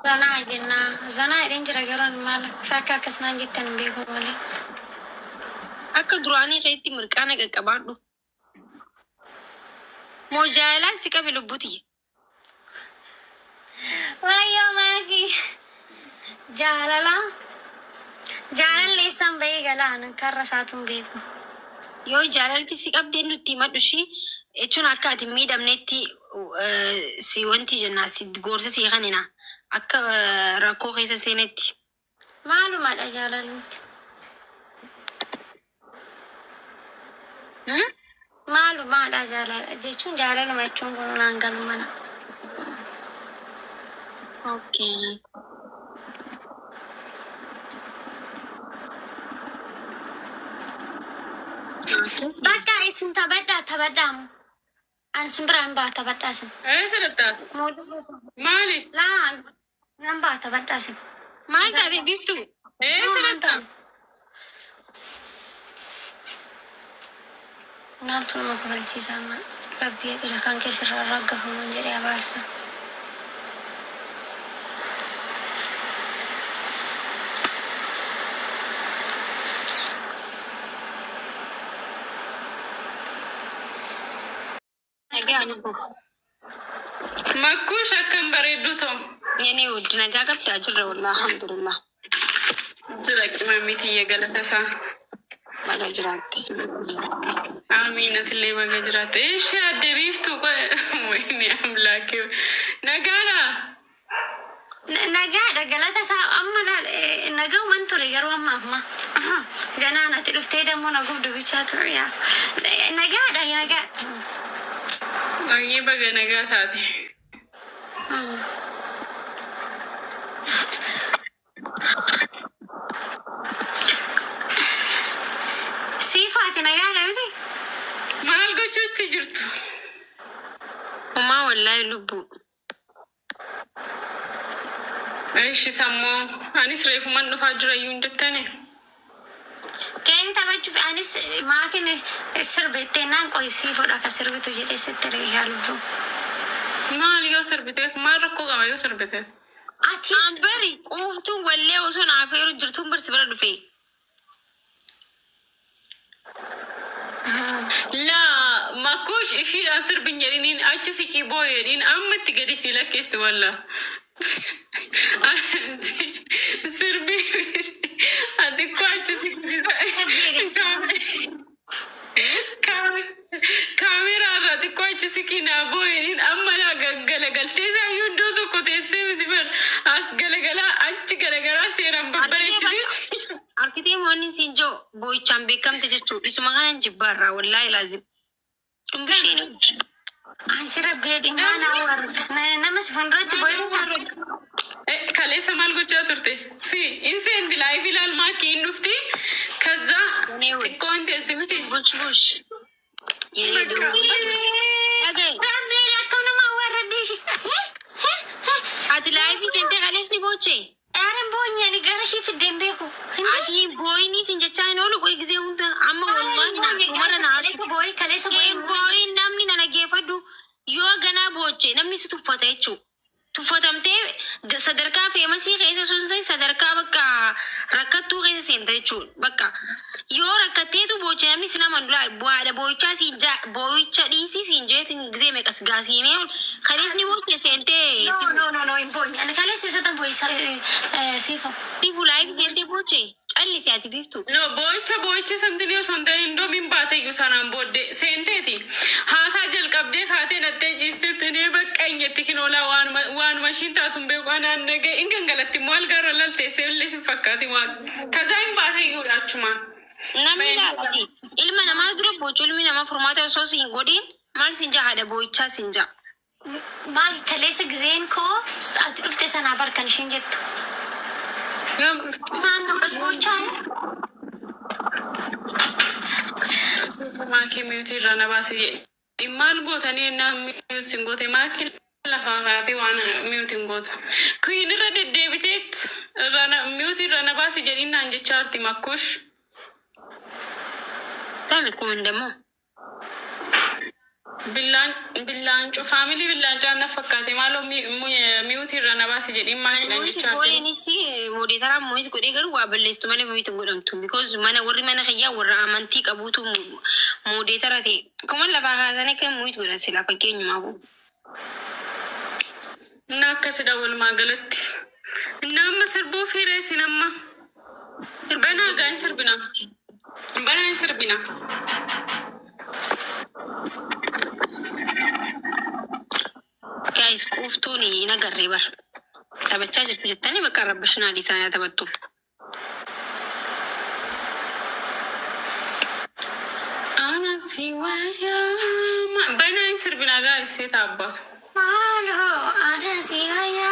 زنا جنا زنا رنجر جرون مال فاكا كسنان جتن بيكو مالي أكا دراني غيتي مركانا كبارو موجالا سيكا بلبوتي ويا ماكي جاللا جالل ليسان بيغلا نكرساتم بيكو yoo jaalalti si qabdee nutti madhushi jechuun akka ati miidhamnetti si wanti jennaa si gorsa si kanina akka rakkoo keessa seenetti. maalumaadha jaalalluuti. maalumaadha jaalala jechuun jaalaluma jechuun kun naan galumana. Okay. Bakka isin tabadhaamu. Ani simbiraan baa tabadhaasin. Sanadhaa. Maali? Laa nan baa tabadhaasin. Maal taatee biftu? Sanadhaa. Naaltu nama kabalchiisaa maa rabbii dhila kan keessirraa raggafaman jedhee abaarsa. Makkuush akkam bareeddu ta'u. Yeni ውድ nagaa qabdi ajirra wallah alhamdulillah. Jira qimamiti galata isaa. Baga jiraatte. Amiinatillee baga jiraatte. Ishee adde biiftu wayni amlaake. Nagaadha. Nagaadha galata isaa amma nagaa man ture garuu amma. Ganaanatti dhuftee dammoo naguuf dubichaa ture yaa. Nagaadha nagaa. Baay'ee baga nagaa taate. Siifaati nagaadha miti. Maal gochuutti jirtu? Homaa wallaahi lubbu. Ishi sammuu anis reefuman dhufaa jirayyuu hin jettani. Geemi taphachuuf anis maatiin sirbittee naan qo'isii fudha ka sirbitu jedhee sitti reehaa lubbu. Maal yoo sirbiteef maal rakkoo qaba yoo sirbiteef? Ambari quuftuun wallee osoo naafeeru jirtuun barsi bira dhufe. Laa makkuush ishiidhaan sirbin jedhiniin achi sikii booyedhiin ammatti gadi si lakkeessu walla. Sirbi ati ko achi sikii kaameraa irraa xiqqoo achi sikii naa booyedhiin amma naa galagaltee isaa iyyuu iddoo tokko teessee miti bar as galagalaa achi galagalaa seeraan babbareechiti. Arkitee moonni siin joo boo'ichaan beekamte jechuudha. Isuma kanan jibbaarraa wallaahi laazim. Dumbisheen. Anchi rabbee dhimmaa naa warra namas fuulduratti boo'ee. Kaleessa maal gochaa turte? Si inseenti laayif ilaal maakii hin dhufti. Kaza xiqqoo hin teessi miti. Bush. Rabbee akkam nama warra deeshi. Ati laayifii seentee kaleesni boochee? Aaran boonyani gara shii fiddeen beeku. Ati booyinii sin jechaa hin oolu qoy gisee hunda amma wallaahi mara naa kaleessa booyin namni na nageeffadhu yoo ganaa boochee namni si tuffata jechuudha. Tuffatamtee sadarkaa feemasii keessa sun ta'e sadarkaa bakka rakkattuu keessa seenta jechuudha. Bakka yoo rakkatteetu boochee namni si nama dulaa bu'aadha boo'ichaa siin boo'icha dhiisii siin jeetiin gisee meeqas gaasiimee kaleesni boochee seentee. No, hin boonye. Ani kaleessa isa tan boo'isa siifa. Sifu laayif seentee boochee callisi ati biiftu. No boo'icha samtini osoo hin ta'in doomin baateyyuu sanaan booddee seenteeti. Haasaa jalqabdee kaatee nattee jiisteetti ni bakka inyetti kinoolaa waan mashiin taatun beeku anaan nagee in gangalatti immoo algaarra lalteessee illee sin fakkaati waan kazaa hin baateyyuudha achumaan. Namni ilaalati ilma namaa dura boochuu ilmi namaa furmaata osoo siin godhin maal sin jaa haadha boo'ichaa sin jaa. Maal kaleessa giseen koo ati dhufte sanaa barkan ishiin jettu. Maan nukas boo'ichaa. Maakii miyuutii irraa na baasee jedhe. Maal gootanii ennaan miyuut sin goote maakii lafaa kaatee waan miyuutiin gootu. Kuyin irra deddeebiteet miyuutii irra na baasee jedhiin naan jechaa arti makkuush. Taami kun demoo. billaancu faamilii billaancaa na fakkaate maaloo mi'uutii irra na baase jedhin maashina jechaa Gooleenis moodeetara mootii godhee garuu waa balleessitu malee mootii godhamtu. Because warri mana kiyyaa warra amantii qabuutu moodeetara ta'e. Kuma lafaa kaasanii akka mootii godhan silaa fakkeenyumaaf. Na akkasidha walumaa galatti. Nama sirbuu fi reessin amma. Banaa gaa hin sirbina. Banaa hin sirbina. Guys, kuuftuun hin agarree bara. Taphachaa jirti jettanii bakka rabbashinaa dhiisaa taphattu. Si wayyaa. Banaa hin sirbina gaa isee taabbaatu. Maalo ana si gaya